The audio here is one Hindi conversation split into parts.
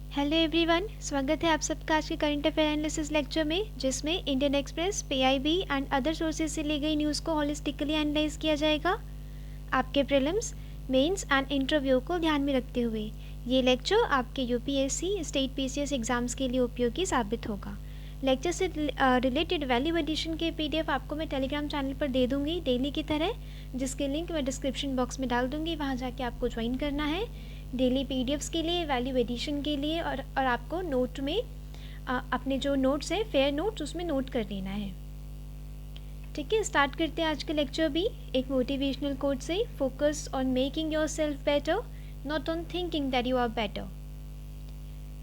हेलो एवरीवन, स्वागत है आप सबका आज के करंट अफेयर एनालिसिस लेक्चर में, जिसमें Indian express, PIB and other sources से ली गई न्यूज़ को होलिस्टिकली एनालाइज किया जाएगा आपके प्रीलिम्स, मेंस एंड इंटरव्यू को ध्यान में रखते हुए। ये लेक्चर आपके यूपीएससी, स्टेट पीसीएस एग्जाम्स के लिए उपयोगी साबित होगा। लेक्चर से रिलेटेड वैल्यू एडिशन के पीडीएफ आपको मैं टेलीग्राम चैनल पर दे दूँगी डेली की तरह, जिसके लिंक मैं डिस्क्रिप्शन बॉक्स में डाल दूँगी। वहाँ जाके आपको ज्वाइन करना है डेली पीडीएफ्स के लिए, वैल्यू एडिशन के लिए, और आपको नोट में अपने जो नोट्स हैं, फेयर नोट्स, उसमें नोट कर लेना है। ठीक है, स्टार्ट करते हैं आज का लेक्चर भी एक मोटिवेशनल कोट से। Focus on making yourself better, not on thinking that you are better.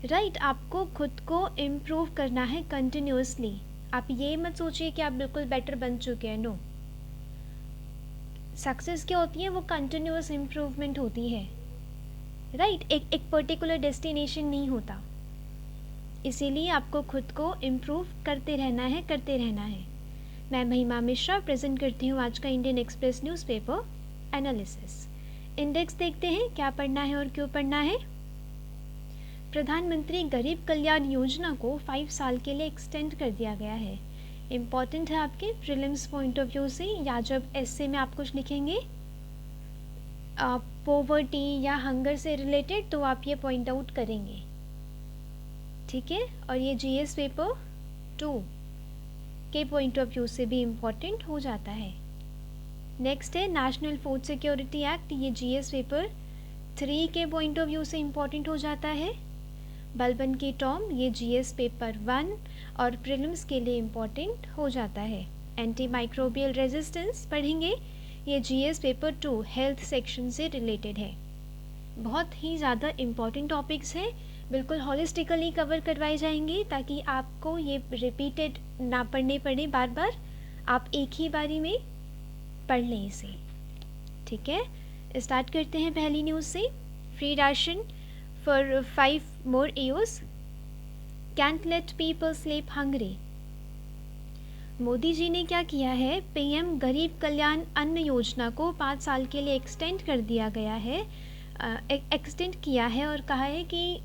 Right, आपको खुद को इम्प्रूव करना है कंटिन्यूसली। आप ये मत सोचिए कि आप बिल्कुल बेटर बन चुके हैं। नो, सक्सेस क्या होती है? वो कंटिन्यूस इम्प्रूवमेंट होती है। राइट, एक पर्टिकुलर डेस्टिनेशन नहीं होता। इसीलिए आपको खुद को इम्प्रूव करते रहना है। मैं महिमा मिश्रा प्रेजेंट करती हूँ आज का Indian express newspaper analysis. Index देखते हैं क्या पढ़ना है और क्यों पढ़ना है। प्रधानमंत्री गरीब कल्याण योजना को 5 साल के लिए एक्सटेंड कर दिया गया है। इम्पॉर्टेंट है आपके प्रीलिम्स पॉइंट ऑफ व्यू से, या जब एस्से में आप कुछ लिखेंगे पॉवर्टी या हंगर से रिलेटेड, तो आप ये पॉइंट आउट करेंगे। ठीक है, और ये जीएस पेपर 2 के पॉइंट ऑफ व्यू से भी इम्पॉर्टेंट हो जाता है। नेक्स्ट है नेशनल फूड सिक्योरिटी एक्ट। ये जीएस पेपर 3 के पॉइंट ऑफ व्यू से इम्पॉर्टेंट हो जाता है। बलबन की टॉर्म, ये जीएस पेपर 1 और प्रीलिम्स के लिए इम्पॉर्टेंट हो जाता है। एंटी माइक्रोबियल रेजिस्टेंस पढ़ेंगे, ये जीएस पेपर 2 हेल्थ सेक्शन से रिलेटेड है। बहुत ही ज़्यादा इम्पॉर्टेंट टॉपिक्स हैं, बिल्कुल हॉलिस्टिकली कवर करवाए जाएंगे ताकि आपको ये रिपीटेड ना पढ़ने पड़े बार बार, आप एक ही बारी में पढ़ लें इसे। ठीक है, स्टार्ट करते हैं पहली न्यूज़ से। Free ration for 5 more years, can't let people sleep hungry। Modi ji ने क्या किया है, पीएम गरीब कल्याण अन्न योजना को 5 साल के लिए एक्सटेंड कर दिया गया है, एक्सटेंड किया है और कहा है कि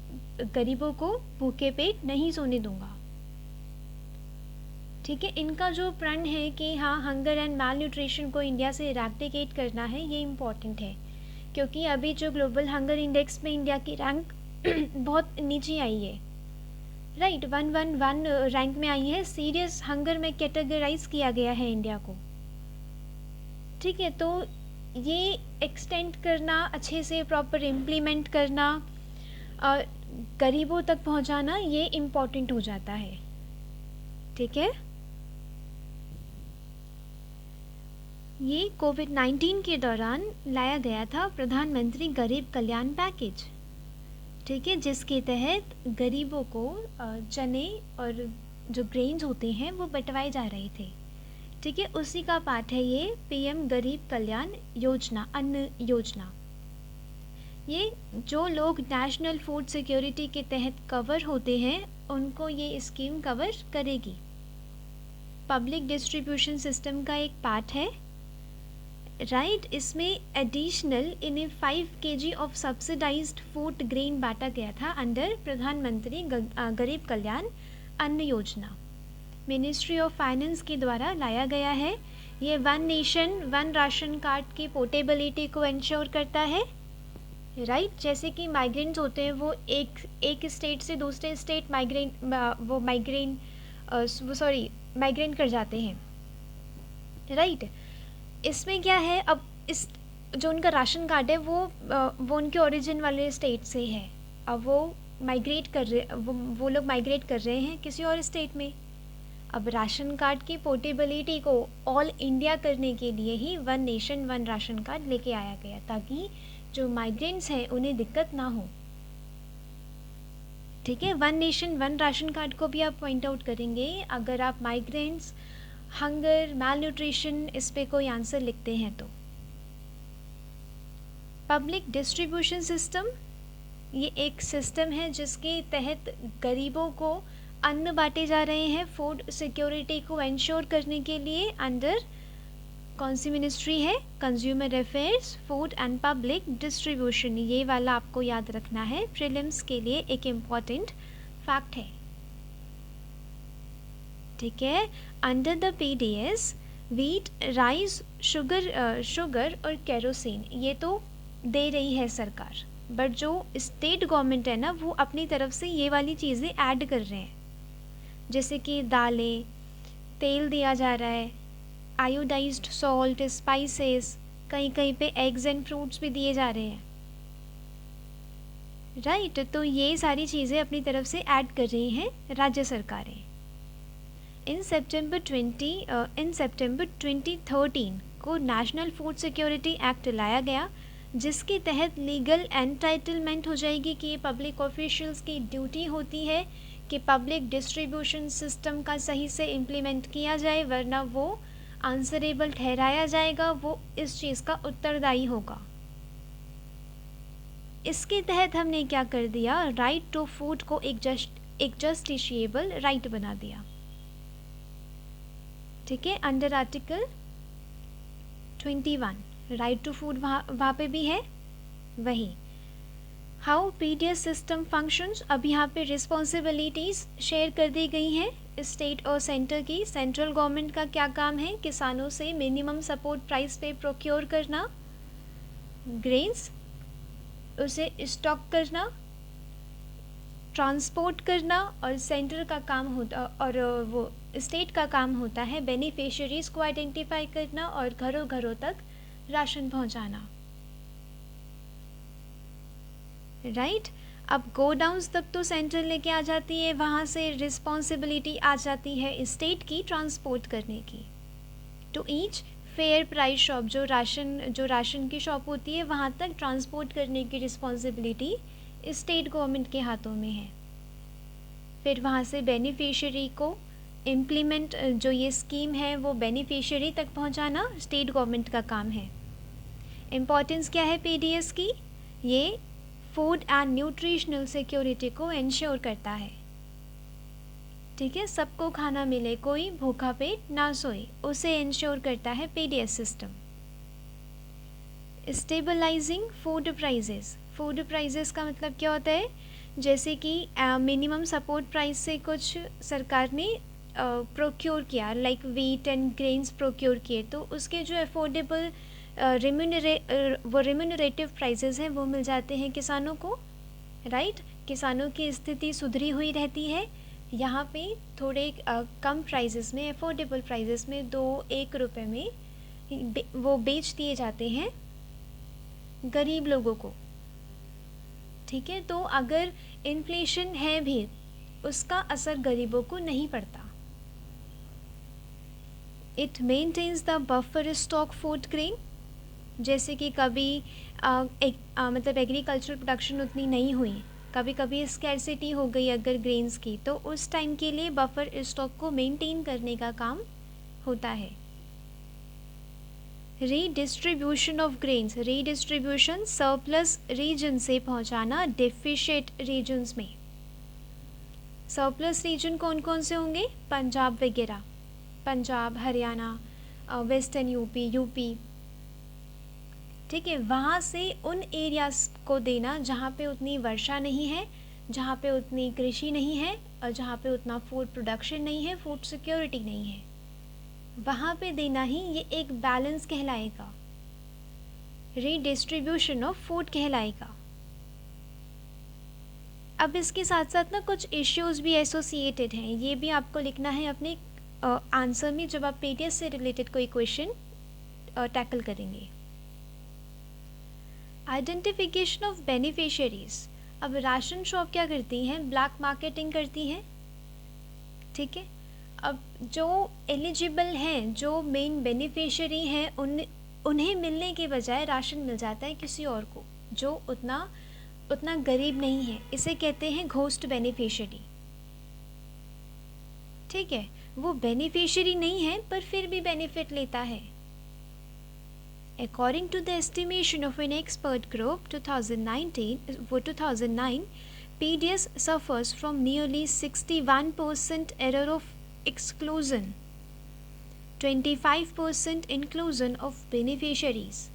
गरीबों को भूखे पेट नहीं सोने दूंगा। ठीक है, इनका जो प्रण है कि हाँ, हंगर एंड माल न्यूट्रिशन को इंडिया से इरेडिकेट करना है, ये इम्पॉर्टेंट है क्योंकि अभी जो ग्लोबल हंगर इंडेक्स में इंडिया की रैंक बहुत नीचे आई है। राइट, 111 रैंक में आई है। सीरियस हंगर में कैटेगराइज किया गया है इंडिया को। ठीक है, तो ये एक्सटेंड करना, अच्छे से प्रॉपर इम्प्लीमेंट करना और गरीबों तक पहुंचाना, ये इम्पॉर्टेंट हो जाता है। ठीक है, ये कोविड-19 के दौरान लाया गया था प्रधानमंत्री गरीब कल्याण पैकेज। ठीक है, जिसके तहत गरीबों को चने और जो ग्रेन्स होते हैं वो बंटवाए जा रहे थे। ठीक है, उसी का पार्ट है ये पीएम गरीब कल्याण योजना, अन्न योजना। ये जो लोग नेशनल फूड सिक्योरिटी के तहत कवर होते हैं उनको ये स्कीम कवर करेगी। पब्लिक डिस्ट्रीब्यूशन सिस्टम का एक पार्ट है। राइट, इसमें एडिशनल इन्हें 5 kg of subsidised food grain बांटा गया था अंडर प्रधानमंत्री गरीब कल्याण अन्न योजना। मिनिस्ट्री ऑफ फाइनेंस के द्वारा लाया गया है। ये 1 नेशन 1 राशन कार्ड की पोर्टेबिलिटी को इंश्योर करता है। राइट, जैसे कि माइग्रेंट्स होते हैं, वो एक स्टेट से दूसरे स्टेट माइग्रेंट कर जाते हैं। राइट, इसमें क्या है, अब इस जो उनका राशन कार्ड है वो उनके ओरिजिन वाले स्टेट से है। अब वो लोग माइग्रेट कर रहे हैं किसी और स्टेट में। अब राशन कार्ड की पोर्टेबिलिटी को ऑल इंडिया करने के लिए ही 1 नेशन 1 राशन कार्ड लेके आया गया, ताकि जो माइग्रेंट्स हैं उन्हें दिक्कत ना हो। ठीक है, 1 नेशन 1 राशन कार्ड को भी आप पॉइंट आउट करेंगे अगर आप माइग्रेंट्स, हंगर, माल न्यूट्रिशन, इस पे कोई आंसर लिखते हैं तो। पब्लिक डिस्ट्रीब्यूशन सिस्टम, ये एक सिस्टम है जिसके तहत गरीबों को अन्न बांटे जा रहे हैं फूड सिक्योरिटी को इंश्योर करने के लिए अंडर कौन सी मिनिस्ट्री है? Consumer affairs, food and public distribution. ये वाला आपको याद रखना है, प्रीलिम्स के लिए एक इम्पॉर्टेंट फैक्ट है। ठीक है, under the PDS wheat, rice, sugar और केरोसिन ये तो दे रही है सरकार, बट जो स्टेट गवर्नमेंट है ना वो अपनी तरफ से ये वाली चीज़ें ऐड कर रहे हैं, जैसे कि दालें, तेल दिया जा रहा है, आयोडाइज्ड सॉल्ट, स्पाइसेस, कहीं कहीं पे एग्स एंड फ्रूट्स भी दिए जा रहे हैं, राइट। तो ये सारी चीज़ें अपनी तरफ से ऐड कर रही हैं राज्य सरकारें। इन सितंबर 2013 को नेशनल फूड सिक्योरिटी एक्ट लाया गया, जिसके तहत लीगल एंटाइटलमेंट हो जाएगी कि ये पब्लिक ऑफिशियल्स की ड्यूटी होती है कि पब्लिक डिस्ट्रीब्यूशन सिस्टम का सही से इम्प्लीमेंट किया जाए, वरना वो आंसरेबल ठहराया जाएगा, वो इस चीज़ का उत्तरदायी होगा। इसके तहत हमने क्या कर दिया, राइट टू फूड को एक जस्टिशिएबल राइट बना दिया। ठीक है, under article 21 right to food वहाँ पे भी है वही। हाउ पीडीएस सिस्टम फंक्शंस, अब यहाँ पे रिस्पॉन्सिबिलिटीज़ शेयर कर दी गई हैं स्टेट और सेंटर की। सेंट्रल गवर्नमेंट का क्या काम है, किसानों से मिनिमम सपोर्ट प्राइस पे प्रोक्योर करना ग्रेन्स, उसे स्टॉक करना, ट्रांसपोर्ट करना, और सेंटर का काम होता और वो स्टेट का काम होता है बेनिफिशियरीज को आइडेंटिफाई करना और घरों घरों तक राशन पहुंचाना, राइट। अब गोडाउन्स तक तो सेंटर लेके आ जाती है, वहाँ से रिस्पॉन्सिबिलिटी आ जाती है स्टेट की ट्रांसपोर्ट करने की। To each fair price shop, जो राशन की शॉप होती है वहाँ तक ट्रांसपोर्ट करने की रिस्पॉन्सिबिलिटी स्टेट गवर्नमेंट के हाथों में है। फिर वहाँ से बेनिफिशियरी को इम्प्लीमेंट, जो ये स्कीम है वो बेनिफिशियरी तक पहुँचाना स्टेट गवर्नमेंट का काम है। इम्पॉर्टेंस क्या है पीडीएस की, ये फूड एंड न्यूट्रिशनल सिक्योरिटी को इंश्योर करता है। ठीक है, सबको खाना मिले, कोई भूखा पेट ना सोए, उसे इंश्योर करता है PDS system. Stabilising food prices, food prices का मतलब क्या होता है, जैसे कि मिनिमम सपोर्ट प्राइस से कुछ सरकार ने प्रोक्योर किया, like wheat and grains procure किए, तो उसके जो अफोर्डेबल रिम्यूनरेटिव प्राइसेस हैं वो मिल जाते हैं किसानों को, राइट। किसानों की स्थिति सुधरी हुई रहती है, यहाँ पे थोड़े कम प्राइसेस में, अफोर्डेबल प्राइसेस में 2-1 रुपये में वो बेच दिए जाते हैं गरीब लोगों को। ठीक है, तो अगर इन्फ्लेशन है भी उसका असर गरीबों को नहीं पड़ता। It maintains the buffer stock food grain, जैसे कि कभी मतलब एग्रीकल्चरल प्रोडक्शन उतनी नहीं हुई, कभी कभी स्कैरसिटी हो गई अगर ग्रेन्स की, तो उस टाइम के लिए बफर स्टॉक को मेंटेन करने का काम होता है। Redistribution of grains, redistribution surplus region से पहुंचाना डेफिशिएट रीजन्स में। सरप्लस रीजन कौन कौन से होंगे, पंजाब वगैरह, पंजाब, हरियाणा, वेस्टर्न यूपी, ठीक है, वहाँ से उन एरियाज़ को देना जहाँ पे उतनी वर्षा नहीं है, जहाँ पे उतनी कृषि नहीं है और जहाँ पे उतना फूड प्रोडक्शन नहीं है, फूड सिक्योरिटी नहीं है, वहाँ पे देना ही ये एक बैलेंस कहलाएगा, रीडिस्ट्रीब्यूशन ऑफ फूड कहलाएगा। अब इसके साथ साथ ना कुछ इश्यूज़ भी एसोसिएटेड हैं, ये भी आपको लिखना है अपने आंसर में जब आप पीडीएस से रिलेटेड कोई क्वेश्चन टैकल करेंगे। आइडेंटिफिकेशन ऑफ बेनिफिशियरीज, अब राशन शॉप क्या करती हैं, ब्लैक मार्केटिंग करती हैं। ठीक है, अब जो एलिजिबल हैं, जो मेन बेनिफिशियरी हैं, उन्हें मिलने के बजाय राशन मिल जाता है किसी और को जो उतना गरीब नहीं है, इसे कहते हैं घोस्ट बेनिफिशियरी। ठीक है, वो बेनिफिशियरी नहीं है पर फिर भी बेनिफिट लेता है। According to the estimation of an expert group 2009, PDS suffers from nearly 61% error of exclusion. 25% inclusion of beneficiaries.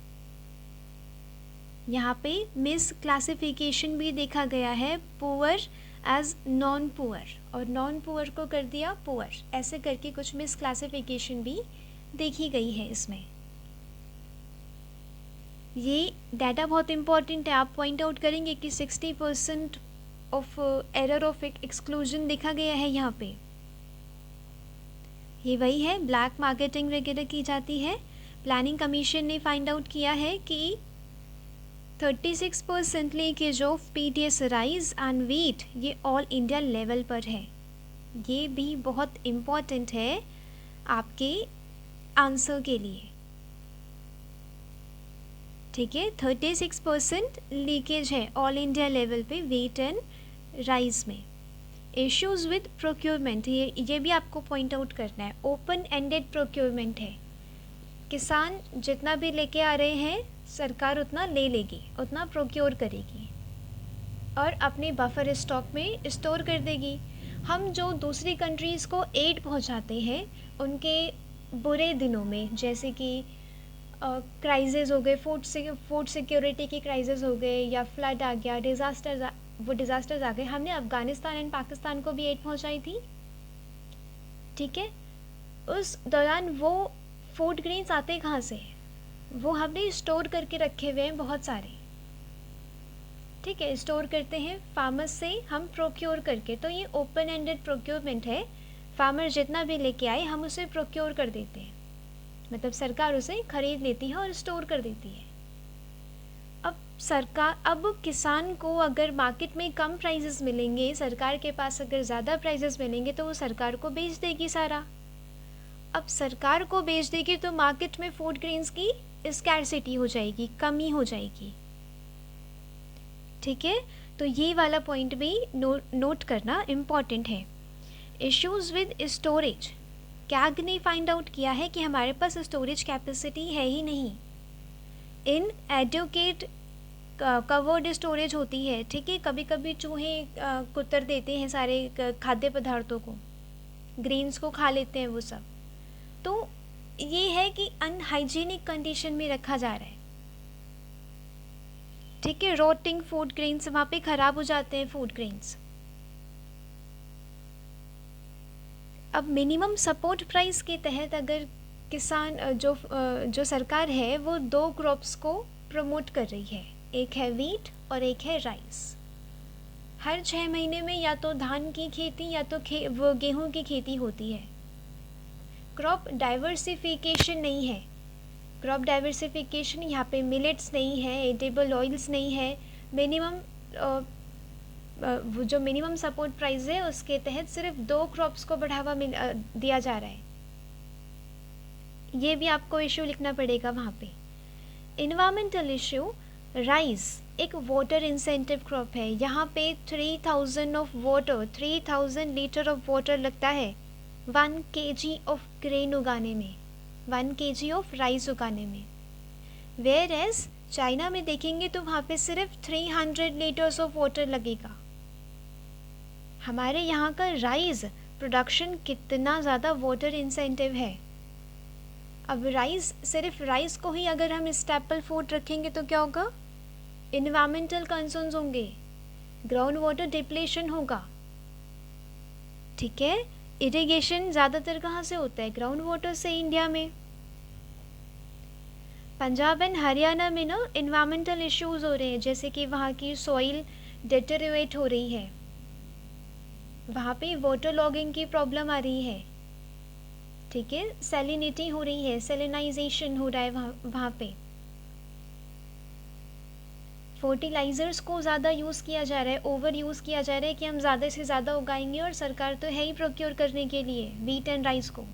यहाँ पे मिस क्लासिफिकेशन भी देखा गया है, पुअर एज नॉन पुअर और नॉन पुअर को कर दिया पुअर, ऐसे करके कुछ मिस क्लासिफिकेशन भी देखी गई है इसमें। ये डाटा बहुत इम्पॉर्टेंट है, आप पॉइंट आउट करेंगे कि 60% ऑफ एरर ऑफ एक्सक्लूजन देखा गया है यहाँ पे। ये वही है, ब्लैक मार्केटिंग वगैरह की जाती है। प्लानिंग कमीशन ने फाइंड आउट किया है कि 36% leakage of PDS rice and wheat ये ऑल इंडिया लेवल पर है। ये भी बहुत इम्पॉर्टेंट है आपके आंसर के लिए, ठीक है। 36% लीकेज है ऑल इंडिया लेवल पे वीट एंड राइस में। इश्यूज विद प्रोक्योरमेंट, ये भी आपको पॉइंट आउट करना है। ओपन एंडेड प्रोक्योरमेंट है, किसान जितना भी लेके आ रहे हैं सरकार उतना ले लेगी, उतना प्रोक्योर करेगी और अपने बफर स्टॉक में स्टोर कर देगी। हम जो दूसरी कंट्रीज़ को एड पहुंचाते हैं उनके बुरे दिनों में, जैसे कि क्राइसिस हो गए, फूड सिक्योरिटी की क्राइसिस हो गए, या फ्लड आ गया, डिज़ास्टर्स आ गए, हमने अफ़गानिस्तान एंड पाकिस्तान को भी एड पहुंचाई थी, ठीक है। उस दौरान वो फूड ग्रेन्स आते कहाँ से? वो हमने स्टोर करके रखे हुए हैं बहुत सारे, ठीक है, स्टोर करते हैं फार्मर्स से हम प्रोक्योर करके। तो ये ओपन एंडेड प्रोक्योरमेंट है, फार्मर जितना भी लेके आए हम उसे प्रोक्योर कर देते हैं, मतलब सरकार उसे खरीद लेती है और स्टोर कर देती है। अब किसान को अगर मार्केट में कम प्राइसेस मिलेंगे, सरकार के पास अगर ज़्यादा प्राइसेस मिलेंगे तो वो सरकार को बेच देगी सारा। अब सरकार को बेच देगी तो मार्केट में फूड ग्रेन्स की स्कैरसिटी हो जाएगी, कमी हो जाएगी, ठीक है। तो ये वाला पॉइंट भी नोट करना इम्पॉर्टेंट है। इश्यूज विद स्टोरेज, कैग ने फाइंड आउट किया है कि हमारे पास स्टोरेज कैपेसिटी है ही नहीं। इन एडुकेट कवर्ड स्टोरेज होती है, ठीक है। कभी कभी चूहे कुतर देते हैं सारे खाद्य पदार्थों को, ग्रेन्स को खा लेते हैं वो सब। तो ये है कि अनहाइजीनिक कंडीशन में रखा जा रहा है, ठीक है। रोटिंग फूड ग्रेन्स, वहाँ पे ख़राब हो जाते हैं फूड ग्रेन्स। अब मिनिमम सपोर्ट प्राइस के तहत अगर किसान जो सरकार है वो 2 क्रॉप्स को प्रमोट कर रही है, एक है वीट और एक है राइस। हर 6 महीने में या तो धान की खेती या तो वो गेहूं की खेती होती है। क्रॉप डाइवर्सिफिकेशन नहीं है, क्रॉप डाइवर्सिफिकेशन यहाँ पे मिलेट्स नहीं है, एडिबल ऑयल्स नहीं है। मिनिमम जो मिनिमम सपोर्ट प्राइस है उसके तहत सिर्फ 2 क्रॉप्स को बढ़ावा दिया जा रहा है। ये भी आपको इशू लिखना पड़ेगा वहाँ पे। इन्वायरमेंटल इशू, राइस एक वाटर इंसेंटिव क्रॉप है, यहाँ पे 3000 लीटर ऑफ वाटर लगता है 1 kg ऑफ ग्रेन उगाने में, 1 kg ऑफ राइस उगाने में। वेयर एज चाइना में देखेंगे तो वहाँ पे सिर्फ 300 लीटर्स ऑफ वाटर लगेगा। हमारे यहाँ का राइस प्रोडक्शन कितना ज़्यादा वाटर इंसेंटिव है। अब सिर्फ राइस को ही अगर हम स्टेपल फूड रखेंगे तो क्या होगा? इन्वायरमेंटल कंसर्न्स होंगे, ग्राउंड वाटर डिप्लेशन होगा, ठीक है। इरिगेशन ज़्यादातर कहाँ से होता है? ग्राउंड वाटर से इंडिया में। पंजाब एंड हरियाणा में ना इन्वायरमेंटल इश्यूज हो रहे हैं, जैसे कि वहाँ की सॉइल डिटेरियोरेट हो रही है, वहाँ पे वाटर लॉगिंग की प्रॉब्लम आ रही है, ठीक है। सैलिनिटी हो रही है, सैलिनाइजेशन हो रहा है वहाँ पे। फर्टिलाइज़र्स को ज़्यादा यूज़ किया जा रहा है, ओवर यूज़ किया जा रहा है कि हम ज़्यादा से ज़्यादा उगाएंगे, और सरकार तो है ही प्रोक्योर करने के लिए वीट एंड राइस को।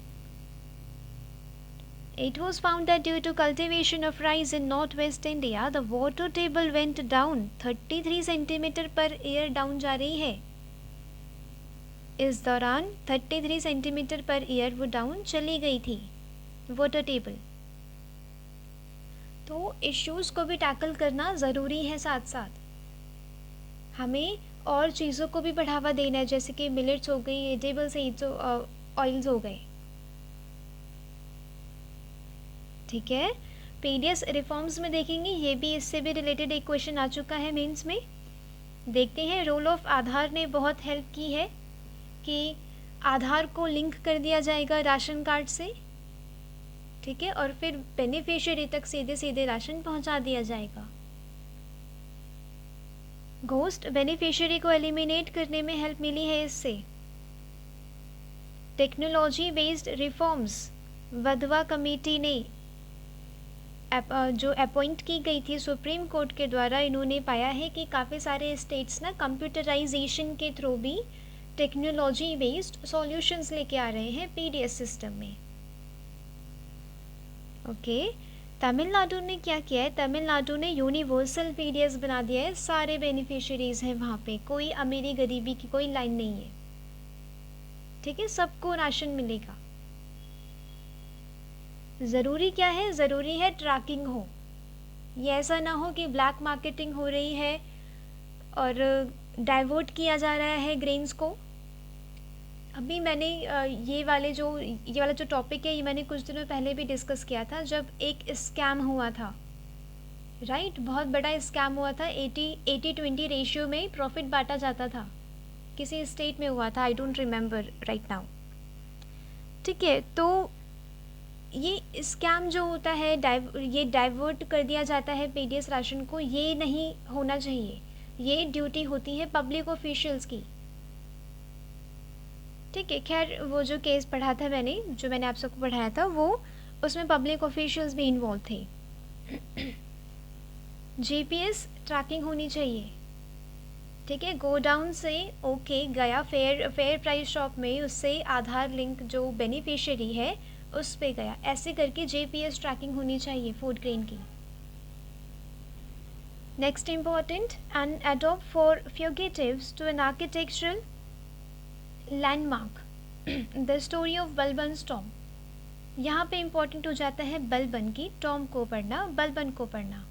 It was found that due to cultivation of rice in northwest India, the water table went down 33 centimetre per year down जा रही है। इस दौरान 33 सेंटीमीटर पर ईयर वो डाउन चली गई थी वाटर टेबल। तो इश्यूज को भी टैकल करना ज़रूरी है, साथ साथ हमें और चीज़ों को भी बढ़ावा देना है, जैसे कि मिलेट्स हो गई, एडिबल सीड्स ऑयल्स हो गए। ठीक है, पीडीएस रिफॉर्म्स में देखेंगे, ये भी इससे भी रिलेटेड एक क्वेश्चन आ चुका है मेंस में। देखते हैं, रोल ऑफ आधार ने बहुत हेल्प की है कि आधार को लिंक कर दिया जाएगा राशन कार्ड से, ठीक है, और फिर बेनिफिशियरी तक सीधे सीधे राशन पहुंचा दिया जाएगा। घोस्ट बेनिफिशियरी को एलिमिनेट करने में हेल्प मिली है इससे। Technology based reforms Wadhwa committee ने जो अपॉइंट की गई थी सुप्रीम कोर्ट के द्वारा, इन्होंने पाया है कि काफ़ी सारे स्टेट्स ना कंप्यूटराइजेशन के थ्रू भी टेक्नोलॉजी बेस्ड सॉल्यूशंस लेके आ रहे हैं पीडीएस सिस्टम में। ओके, तमिलनाडु ने क्या किया है, तमिलनाडु ने यूनिवर्सल पीडीएस बना दिया है, सारे बेनिफिशियरीज हैं वहाँ पे, कोई अमीरी गरीबी की कोई लाइन नहीं है, ठीक है, सबको राशन मिलेगा। ज़रूरी क्या है, ज़रूरी है ट्रैकिंग हो, ये ऐसा ना हो कि ब्लैक मार्केटिंग हो रही है और डाइवर्ट किया जा रहा है ग्रेन्स को। अभी मैंने ये वाला जो टॉपिक है, ये मैंने कुछ दिनों पहले भी डिस्कस किया था, जब एक स्कैम हुआ था, राइट, बहुत बड़ा स्कैम हुआ था, 80-20 रेशियो में प्रॉफिट बांटा जाता था, किसी स्टेट में हुआ था, I don't remember right now, ठीक है। तो ये स्कैम जो होता है, ये डाइवर्ट कर दिया जाता है पीडीएस राशन को, ये नहीं होना चाहिए, ये ड्यूटी होती है पब्लिक ऑफिशियल्स की, ठीक है। खैर, वो जो केस पढ़ा था मैंने, जो मैंने आप सबको पढ़ाया था, वो उसमें पब्लिक ऑफिशियल्स भी इन्वॉल्व थे। जीपीएस ट्रैकिंग होनी चाहिए, ठीक है, गो डाउन से ओके गया फेयर प्राइस शॉप में, उससे आधार लिंक जो बेनिफिशियरी है उस पे गया, ऐसे करके जीपीएस ट्रैकिंग होनी चाहिए फूड ग्रेन की। Next important, an adopt for fugitives to an architectural landmark, the story of Balban's tomb. यहाँ पे इम्पॉर्टेंट हो जाता है बलबन की टॉम्ब को पढ़ना, बलबन को पढ़ना,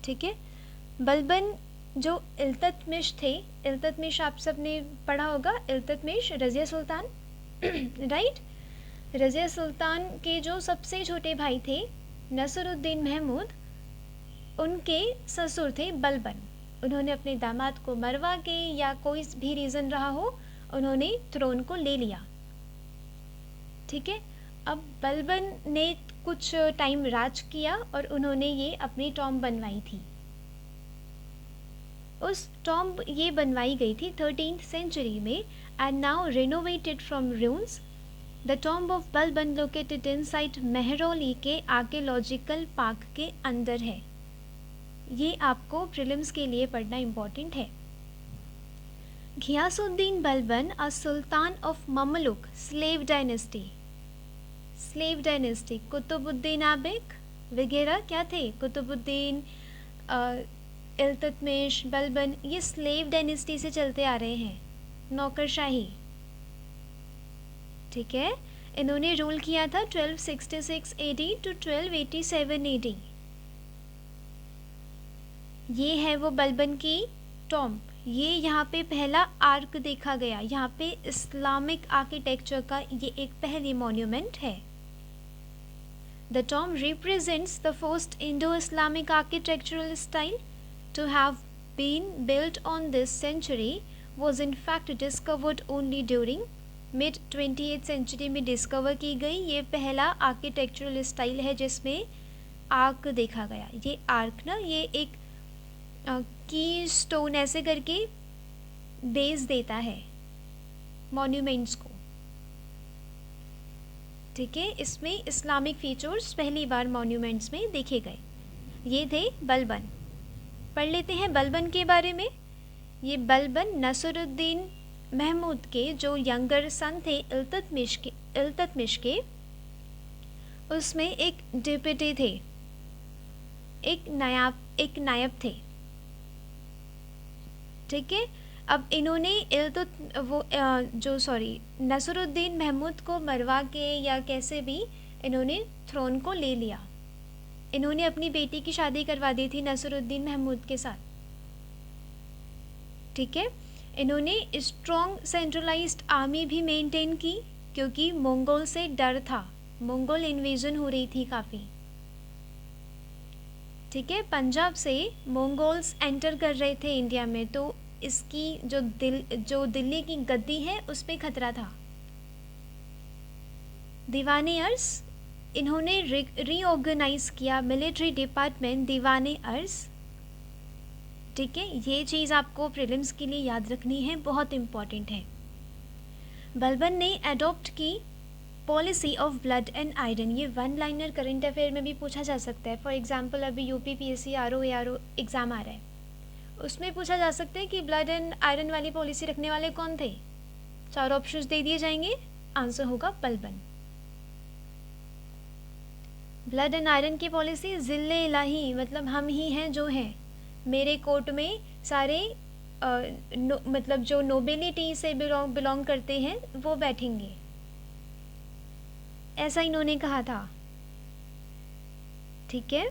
ठीक है। बलबन जो इल्तुतमिश थे, इल्तुतमिश आप सब ने पढ़ा होगा, इल्तुतमिश रज़िया सुल्तान, राइट, रज़िया सुल्तान के जो सबसे छोटे भाई थे नसरुद्दीन महमूद, उनके ससुर थे बलबन। उन्होंने अपने दामाद को मरवा के या कोई भी रीज़न रहा हो, उन्होंने थ्रोन को ले लिया, ठीक है। अब बलबन ने कुछ टाइम राज किया और उन्होंने ये अपनी टॉम्ब बनवाई थी। उस टॉम्ब ये बनवाई गई थी 13th सेंचुरी में, and now renovated from ruins। The tomb of Balban located inside Mehrauli के आर्कियोलॉजिकल पार्क के अंदर है। ये आपको प्रीलिम्स के लिए पढ़ना इम्पोर्टेंट है। Ghiyasuddin Balban a sultan of Mamluk slave dynasty, slave dynasty, Qutubuddin Aibak वगैरह क्या थे, कुतुबुद्दीन, इल्तुतमिश, बलबन, ये स्लेव डायनेस्टी से चलते आ रहे हैं, नौकरशाही, ठीक है। इन्होंने रूल किया था 1266 AD टू 1287 AD। ये है वो बलबन की टॉम्ब। ये यहाँ पे पहला आर्क देखा गया, यहाँ पे इस्लामिक आर्किटेक्चर का ये एक पहली मॉन्यूमेंट है। The tomb represents the first Indo-Islamic architectural style to have been built on this century, was in fact discovered only during mid 20th century में डिस्कवर की गई। ये पहला आर्किटेक्चरल स्टाइल है जिसमें आर्क देखा गया। ये आर्क ना, ये एक की स्टोन ऐसे करके बेस देता है मॉन्यूमेंट्स को, ठीक है। इसमें इस्लामिक फीचर्स पहली बार मॉन्यूमेंट्स में देखे गए। ये थे बलबन। पढ़ लेते हैं बलबन के बारे में। ये बलबन नसरुद्दीन महमूद के जो यंगर सन थे इल्तुतमिश के, उसमें एक डिप्टी थे, एक नायब थे, ठीक है। अब इन्होंने नसरुद्दीन महमूद को मरवा के या कैसे भी इन्होंने थ्रोन को ले लिया। इन्होंने अपनी बेटी की शादी करवा दी थी नसरुद्दीन महमूद के साथ, ठीक है। इन्होंने स्ट्रॉन्ग सेंट्रलाइज्ड आर्मी भी मेंटेन की क्योंकि मंगोल से डर था। मंगोल इन्वेजन हो रही थी काफ़ी, ठीक है। पंजाब से मंगोल्स एंटर कर रहे थे इंडिया में, तो इसकी जो दिल्ली की गद्दी है उस पर खतरा था। दीवाने अर्स, इन्होंने रीऑर्गेनाइज किया मिलिट्री डिपार्टमेंट दीवाने अर्स, ठीक है। ये चीज़ आपको प्रीलिम्स के लिए याद रखनी है, बहुत इम्पॉर्टेंट है। बलबन ने अडॉप्ट की policy of blood and iron, ये वन लाइनर करंट अफेयर में भी पूछा जा सकता है। फॉर एग्जांपल अभी यूपीपीएससी आरओ एग्ज़ाम आ रहा है, उसमें पूछा जा सकता है कि ब्लड एंड आयरन वाली पॉलिसी रखने वाले कौन थे। 4 ऑप्शंस दे दिए जाएंगे, आंसर होगा बलबन। ब्लड एंड आयरन की पॉलिसी जिले इलाही, मतलब हम ही हैं जो हैं, मेरे कोर्ट में सारे मतलब जो नोबिलिटी से बिलोंग करते हैं वो बैठेंगे, ऐसा इन्होंने कहा था, ठीक है।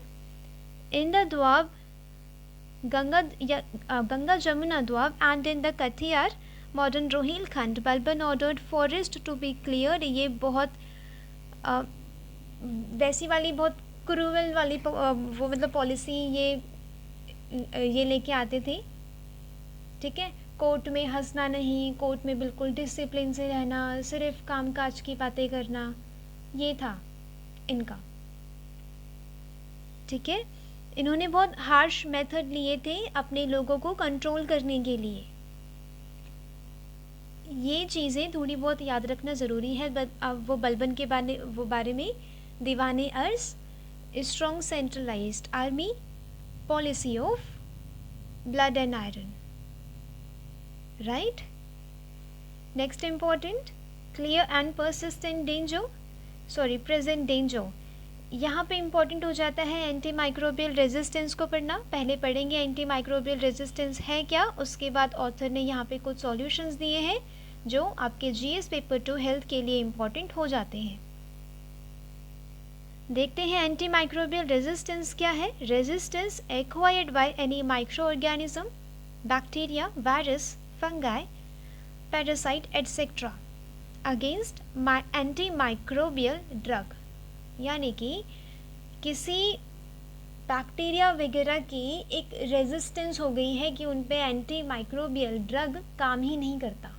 In the Doab Ganga Jamuna Doab and in the Katehar modern Rohilkhand Balban ordered forest to be clear. ये बहुत वैसी वाली बहुत क्रूवल वाली वो मतलब पॉलिसी ये लेके आते थे, ठीक है। कोर्ट में हंसना नहीं, कोर्ट में बिल्कुल डिसिप्लिन से रहना, सिर्फ कामकाज की बातें करना, ये था इनका, ठीक है। इन्होंने बहुत हार्श मेथड लिए थे अपने लोगों को कंट्रोल करने के लिए। ये चीज़ें थोड़ी बहुत याद रखना ज़रूरी है। अब वो बलबन के बारे में दीवाने अर्स, strong centralised army, policy of blood and iron, right. Next important, clear and persistent present danger. यहाँ पे इम्पॉर्टेंट हो जाता है एंटी माइक्रोबियल रेजिस्टेंस को पढ़ना। पहले पढ़ेंगे एंटी माइक्रोबियल रेजिस्टेंस है क्या, उसके बाद ऑथर ने यहाँ पे कुछ सॉल्यूशंस दिए हैं जो आपके जीएस पेपर 2 हेल्थ के लिए इम्पॉर्टेंट हो जाते हैं। देखते हैं एंटी माइक्रोबियल रेजिस्टेंस क्या है। Resistance acquired by any micro organism, bacteria, virus, fungi, parasite etcetera against anti microbial drug, यानी कि किसी बैक्टीरिया वगैरह की एक रेजिस्टेंस हो गई है कि उन पे एंटी माइक्रोबियल ड्रग काम ही नहीं करता,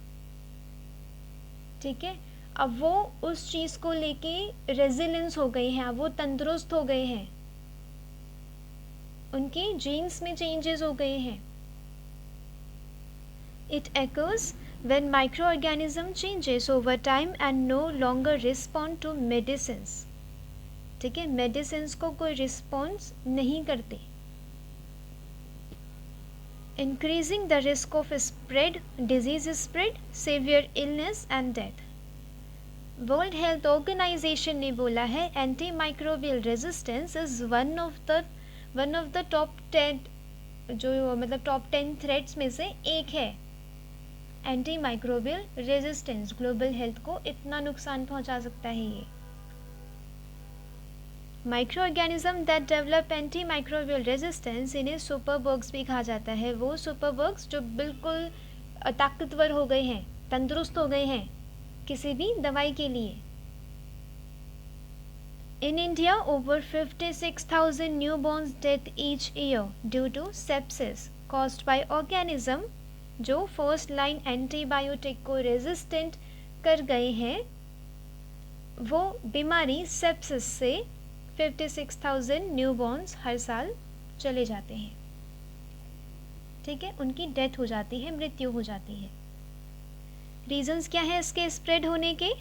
ठीक है। अब वो उस चीज़ को लेके रेजिलेंस हो गए हैं, अब वो तंदुरुस्त हो गए हैं, उनके जीन्स में चेंजेस हो गए हैं। It occurs when microorganism changes over time and no longer respond to medicines, ठीक है। मेडिसिन्स को कोई रिस्पॉन्स नहीं करते। Increasing the risk of spread, disease spread, severe illness and death. World health organisation ने बोला है anti microbial resistance is one of the top 10 जो मतलब टॉप 10 थ्रेट्स में से एक है। Anti microbial resistance global health को इतना नुकसान पहुंचा सकता है ये। Micro organism that develop anti microbial resistance इन्हें सुपरबग्स भी कहा जाता है। वो सुपरबग्स जो बिल्कुल ताकतवर हो गए हैं, तंदुरुस्त हो गए हैं किसी भी दवाई के लिए। In India over 56,000 newborns death each year due to sepsis caused by organism जो फर्स्ट लाइन एंटीबायोटिक को रेजिस्टेंट कर गए हैं। वो बीमारी सेप्सिस से 56,000 न्यूबॉर्न्स हर साल चले जाते हैं, ठीक है, उनकी डेथ हो जाती है, मृत्यु हो जाती है। रीजंस क्या है इसके स्प्रेड होने के?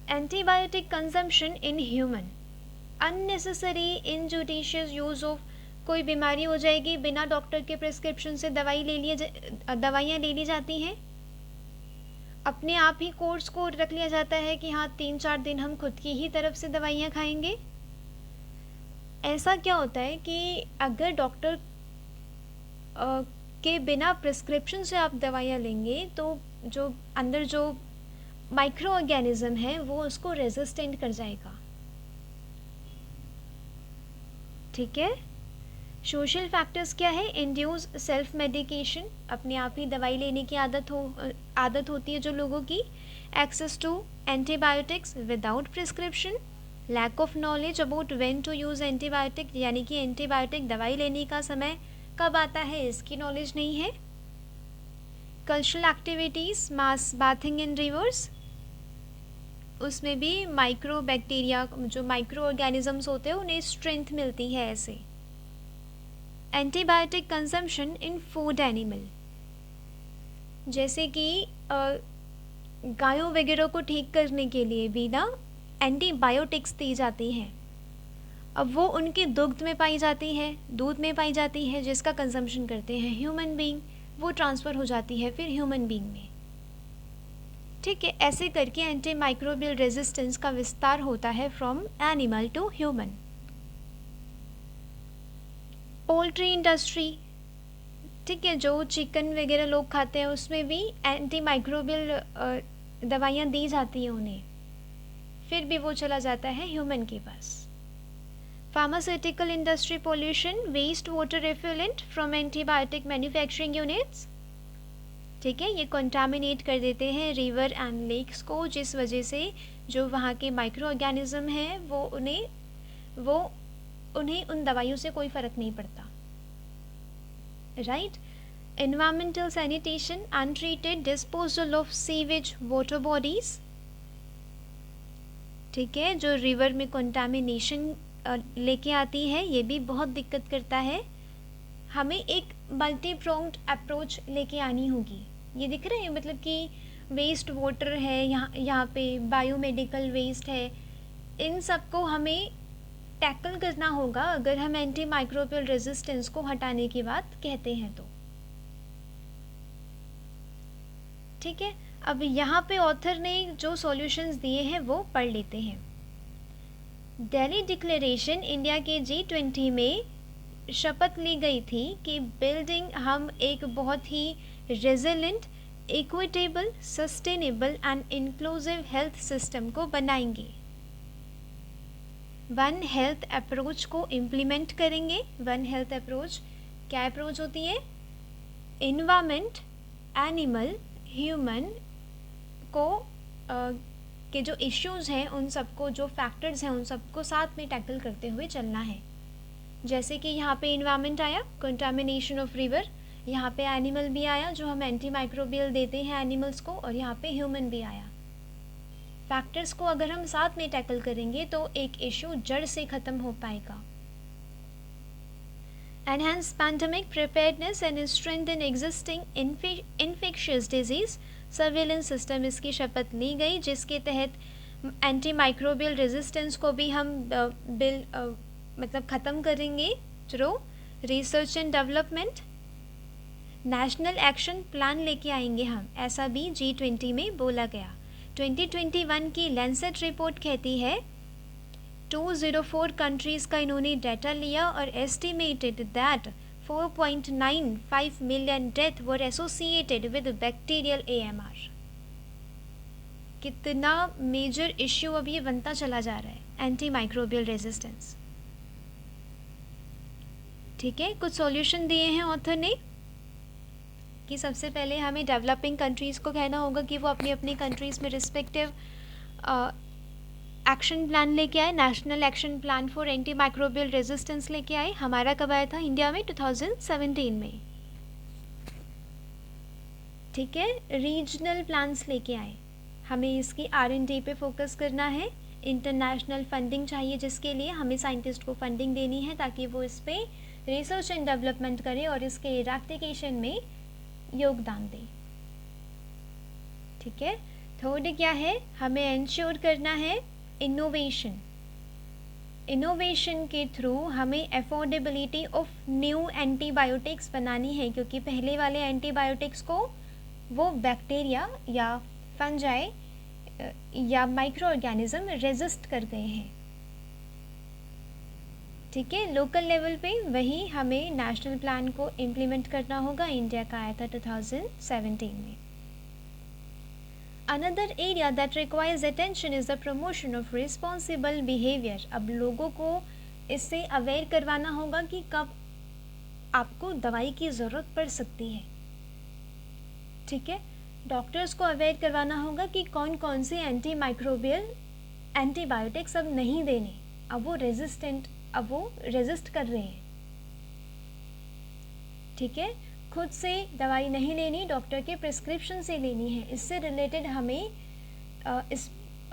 Antibiotic consumption in human, unnecessary injudicious use of, कोई बीमारी हो जाएगी बिना डॉक्टर के प्रिस्क्रिप्शन से दवाइयाँ ले ली जाती हैं, अपने आप ही कोर्स को रख लिया जाता है कि हाँ 3-4 दिन हम खुद की ही तरफ से दवाइयाँ खाएंगे। ऐसा क्या होता है कि अगर डॉक्टर के बिना प्रिस्क्रिप्शन से आप दवाइयाँ लेंगे तो जो अंदर जो माइक्रो ऑर्गेनिज्म है वो उसको रेजिस्टेंट कर जाएगा, ठीक है। सोशल फैक्टर्स क्या है? इंड्यूस सेल्फ मेडिकेशन, अपने आप ही दवाई लेने की आदत होती है जो लोगों की। access to antibiotics without prescription, lack of knowledge about when to use antibiotic, यानी कि एंटीबायोटिक दवाई लेने का समय कब आता है इसकी नॉलेज नहीं है. कल्चरल एक्टिविटीज़, मास बाथिंग इन रिवर्स, उसमें भी माइक्रो बैक्टीरिया जो माइक्रो ऑर्गेनिजम्स होते हैं उन्हें स्ट्रेंथ मिलती है ऐसे. एंटीबायोटिक कंजम्पशन इन फूड एनिमल, जैसे कि गायों वगैरह को ठीक करने के लिए भी ना एंटीबायोटिक्स दी जाती हैं. अब वो उनके दुग्ध में पाई जाती है, दूध में पाई जाती है, जिसका कंजम्पशन करते हैं ह्यूमन बीइंग, वो ट्रांसफ़र हो जाती है फिर ह्यूमन बीइंग में. ठीक है, ऐसे करके एंटी माइक्रोबियल रेजिस्टेंस का विस्तार होता है from animal to human. Poultry industry, ठीक है, जो चिकन वगैरह लोग खाते हैं उसमें भी एंटी माइक्रोबियल दवाइयाँ दी जाती हैं उन्हें, फिर भी वो चला जाता है ह्यूमन के पास. Pharmaceutical industry pollution, waste water effluent from antibiotic manufacturing units, ठीक है, ये कंटामिनेट कर देते हैं रिवर एंड लेक्स को, जिस वजह से जो वहाँ के माइक्रो ऑर्गेनिज्म हैं वो उन्हें उन दवाइयों से कोई फ़र्क नहीं पड़ता. Right. Environmental sanitation, untreated disposal of sewage water bodies, ठीक है, जो रिवर में कंटामिनेशन लेके आती है, ये भी बहुत दिक्कत करता है. हमें एक मल्टी प्रोंग्ड अप्रोच लेके आनी होगी. ये दिख रहे हैं, मतलब कि वेस्ट वाटर है, यहाँ पे बायोमेडिकल वेस्ट है, इन सबको हमें टैकल करना होगा अगर हम एंटी माइक्रोबियल रेजिस्टेंस को हटाने की बात कहते हैं तो. ठीक है, अब यहाँ पे ऑथर ने जो सॉल्यूशंस दिए हैं वो पढ़ लेते हैं. दिल्ली डिक्लेरेशन, इंडिया के G20 में शपथ ली गई थी कि बिल्डिंग हम एक बहुत ही resilient, equitable, sustainable and inclusive health system को बनाएंगे. वन हेल्थ अप्रोच को इम्प्लीमेंट करेंगे. वन हेल्थ अप्रोच क्या अप्रोच होती है? इन्वायरमेंट, एनिमल, ह्यूमन को के जो इश्यूज़ हैं उन सबको, जो फैक्टर्स हैं उन सबको साथ में टैकल करते हुए चलना है. जैसे कि यहाँ पे इन्वायरमेंट आया, कंटामिनेशन ऑफ रिवर, यहाँ पे एनिमल भी आया जो हम एंटी माइक्रोबियल देते हैं एनिमल्स को, और यहाँ पे ह्यूमन भी आया. फैक्टर्स को अगर हम साथ में टैकल करेंगे तो एक इशू जड़ से ख़त्म हो पाएगा. Enhance pandemic preparedness and strengthen existing infectious disease surveillance system, इसकी शपथ ली गई, जिसके तहत एंटी माइक्रोबियल रेजिस्टेंस को भी हम मतलब ख़त्म करेंगे through research and development. National action plan लेके आएंगे हम, ऐसा भी G20 में बोला गया. 2021 की लैंसेट रिपोर्ट कहती है 204 कंट्रीज़ का इन्होंने डाटा लिया और estimated that 4.95 million death were associated with bacterial AMR. कितना मेजर इश्यू अब ये बनता चला जा रहा है एंटी माइक्रोबियल रेजिस्टेंस. ठीक है, कुछ सॉल्यूशन दिए हैं ऑथर ने कि सबसे पहले हमें डेवलपिंग कंट्रीज़ को कहना होगा कि वो अपनी अपनी कंट्रीज़ में रिस्पेक्टिव एक्शन प्लान लेके आए. National action plan for anti microbial resistance लेके आए. हमारा कब आया था इंडिया में? 2017 में. ठीक है, रीजनल प्लान्स लेके आए. हमें इसकी R&D पे फोकस करना है. इंटरनेशनल फंडिंग चाहिए, जिसके लिए हमें साइंटिस्ट को फंडिंग देनी है ताकि वो इस पर रिसर्च एंड डेवलपमेंट करे और इसके इराक्टिकेशन में योगदान दें. ठीक है, थर्ड क्या है? हमें इंश्योर करना है इनोवेशन. इनोवेशन के थ्रू हमें अफोर्डेबिलिटी ऑफ न्यू एंटीबायोटिक्स बनानी है, क्योंकि पहले वाले एंटीबायोटिक्स को वो बैक्टीरिया या फंजाई या माइक्रो ऑर्गेनिज्म रेजिस्ट कर गए हैं. ठीक है, लोकल लेवल पे वही हमें नेशनल प्लान को इम्प्लीमेंट करना होगा. इंडिया का आया था 2017 में. Another area that requires attention is the promotion of responsible behaviour. अब लोगों को इससे अवेयर करवाना होगा कि कब आपको दवाई की ज़रूरत पड़ सकती है. ठीक है, डॉक्टर्स को अवेयर करवाना होगा कि कौन कौन से एंटी माइक्रोबियल एंटीबायोटिक्स अब नहीं देने, अब वो रेजिस्ट कर रहे हैं। ठीक है, खुद से दवाई नहीं लेनी, डॉक्टर के प्रिस्क्रिप्शन से लेनी है। इससे रिलेटेड हमें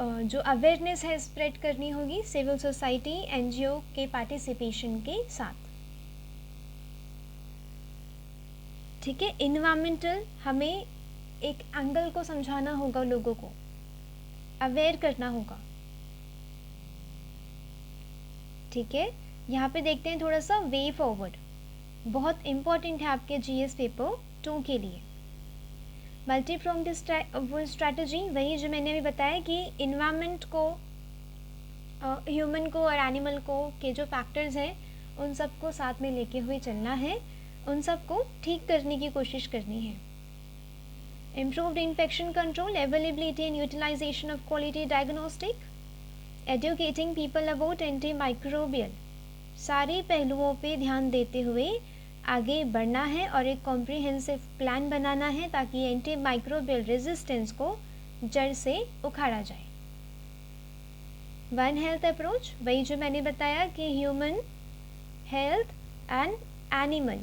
जो अवेयरनेस है स्प्रेड करनी होगी सिविल सोसाइटी एनजीओ के पार्टिसिपेशन के साथ। ठीक है, इन्वायरमेंटल हमें एक एंगल को समझाना होगा, लोगों को अवेयर करना होगा। ठीक है, यहाँ पे देखते हैं थोड़ा सा वे फॉरवर्ड, बहुत इम्पॉर्टेंट है आपके जीएस पेपर 2 के लिए। मल्टी प्रोंग्ड स्ट्रैटेजी, वही जो मैंने अभी बताया कि इन्वायरमेंट को, ह्यूमन को और एनिमल को के जो फैक्टर्स हैं उन सबको साथ में लेके हुए चलना है, उन सबको ठीक करने की कोशिश करनी है। Improved infection control, availability and utilisation of quality diagnostic, educating people about anti microbial, सारे पहलुओं पे ध्यान देते हुए आगे बढ़ना है और एक कॉम्प्रिहेंसिव प्लान बनाना है ताकि एंटी माइक्रोबियल रेजिस्टेंस को जड़ से उखाड़ा जाए। वन हेल्थ अप्रोच, वही जो मैंने बताया कि human health and animal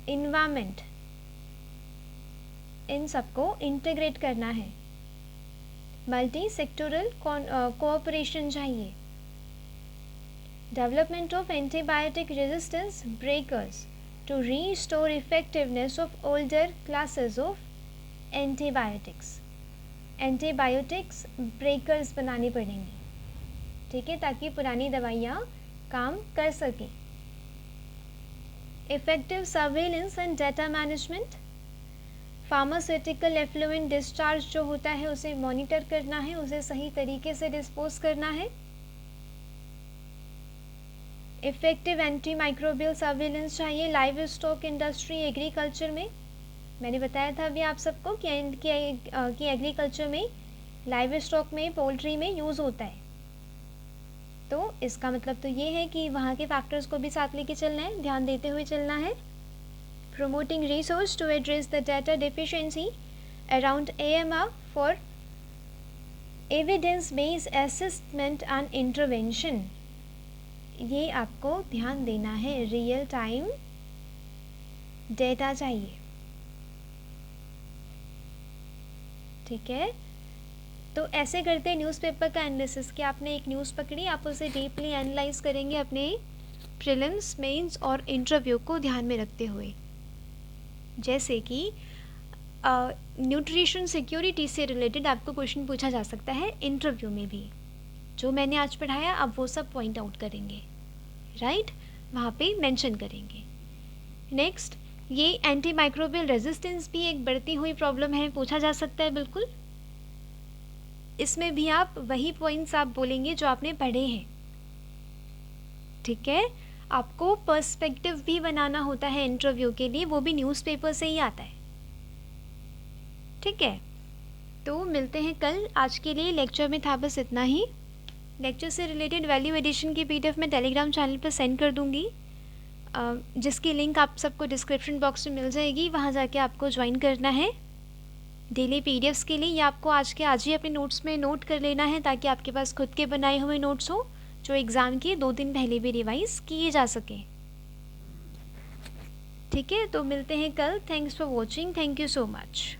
environment, इन सबको इंटीग्रेट करना है। मल्टी सेक्टोरल कोऑपरेशन चाहिए। Development of antibiotic resistance breakers to restore effectiveness of older classes of antibiotics. Antibiotics breakers बनाने पड़ेंगे, ठीक है, ताकि पुरानी दवाइयाँ काम कर सकें। Effective surveillance and data management, pharmaceutical effluent discharge जो होता है उसे मॉनिटर करना है, उसे सही तरीके से डिस्पोज करना है। इफ़ेक्टिव एंटी माइक्रोबियल सर्विलेंस चाहिए लाइव स्टॉक इंडस्ट्री एग्रीकल्चर में। मैंने बताया था अभी आप सबको कि एग्रीकल्चर में, लाइव स्टॉक में, पोल्ट्री में यूज़ होता है। तो इसका मतलब तो ये है कि वहाँ के फैक्टर्स को भी साथ लेके चलना है, ध्यान देते हुए चलना है। Promoting resource to address the data deficiency around AMR for evidence based assessment and intervention, ये आपको ध्यान देना है। रियल टाइम डेटा चाहिए, ठीक है। तो ऐसे करते हैं न्यूज़पेपर का एनालिसिस कि आपने एक न्यूज़ पकड़ी, आप उसे डीपली एनालाइज करेंगे अपने प्रीलिम्स, मेंस और इंटरव्यू को ध्यान में रखते हुए। जैसे कि न्यूट्रिशन सिक्योरिटी से रिलेटेड आपको क्वेश्चन पूछा जा सकता है इंटरव्यू में भी। जो मैंने आज पढ़ाया अब वो सब पॉइंट आउट करेंगे, राइट, वहाँ पे मेंशन करेंगे। नेक्स्ट, ये एंटी माइक्रोबियल रेजिस्टेंस भी एक बढ़ती हुई प्रॉब्लम है, पूछा जा सकता है बिल्कुल। इसमें भी आप वही पॉइंट्स आप बोलेंगे जो आपने पढ़े हैं, ठीक है। आपको पर्सपेक्टिव भी बनाना होता है इंटरव्यू के लिए, वो भी न्यूज़पेपर से ही आता है, ठीक है। तो मिलते हैं कल, आज के लिए लेक्चर में था बस इतना ही। लेक्चर से रिलेटेड वैल्यू एडिशन की PDF मैं टेलीग्राम चैनल पर सेंड कर दूंगी, जिसकी लिंक आप सबको डिस्क्रिप्शन बॉक्स में मिल जाएगी, वहाँ जाके आपको ज्वाइन करना है। डेली PDFs के लिए ये आपको आज ही अपने नोट्स में नोट कर लेना है ताकि आपके पास खुद के बनाए हुए नोट्स हो जो एग्ज़ाम के 2 दिन पहले भी रिवाइज किए जा सकें, ठीक है। तो मिलते हैं कल। Thanks for watching, thank you so much.